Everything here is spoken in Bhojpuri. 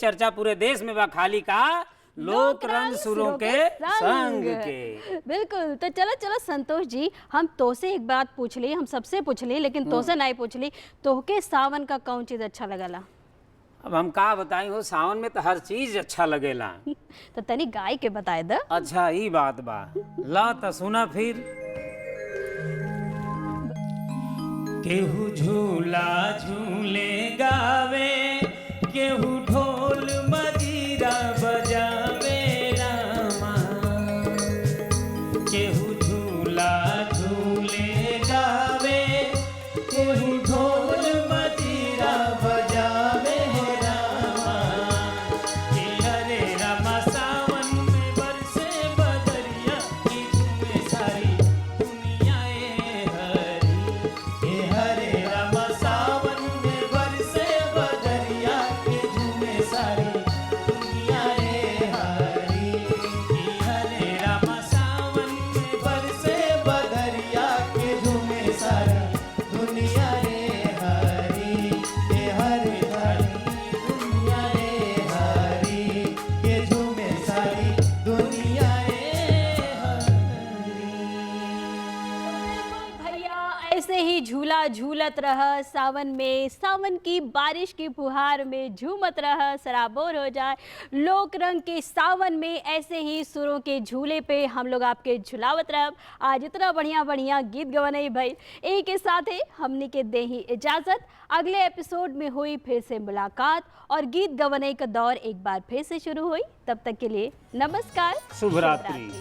चर्चा पूरे देश में बा खाली का लोक रंग सुरों के संग के। बिल्कुल। तो चलो चलो संतोष जी, हम तो से एक बात पूछ ली, हम सबसे पूछ ली, लेकिन तो से नहीं पूछ ली, तोहके सावन का कौन चीज अच्छा लगला? अब हम का बताई हो, सावन में तो हर चीज अच्छा लगेला। तो तनी गाय के बताए द। अच्छा ई बात बा, ला त सुना फिर। केहू झूला झूले गावे, केहू ढोल मजीरा बजावे रामा। केहू झूला झूले गावे, केहू ढोल मजीरा बजावे रामा। कि हरे रामा सावन में बरसे बदरिया, कि झूमे सारी दुनिया ए हरी। कि हरे रामा सावन में बरसे बदरिया, कि झूमे सारी दुनिया रे हरी। कि हरे रामा सावन में बरसे बदरिया, कि झूमे सारी दुनिया रे हरी। के हरे हरी दुनिया रे हरी, के झूमे सारी दुनिया रे हरी। भैया ऐसे ही झूला झूलत रह सावन में, सावन की बारिश की फुहार में झूमत रह, सराबोर हो जाए लोक रंग के सावन में। ऐसे ही सुरों के झूले पे हम लोग आपके झुलावत रह। आज इतना बढ़िया बढ़िया गीत गवनई भाई, यही के साथ ही हमने के दे ही इजाजत। अगले एपिसोड में हुई फिर से मुलाकात और गीत गवनई का दौर एक बार फिर से शुरू हुई। तब तक के लिए नमस्कार, शुभ रात्रि।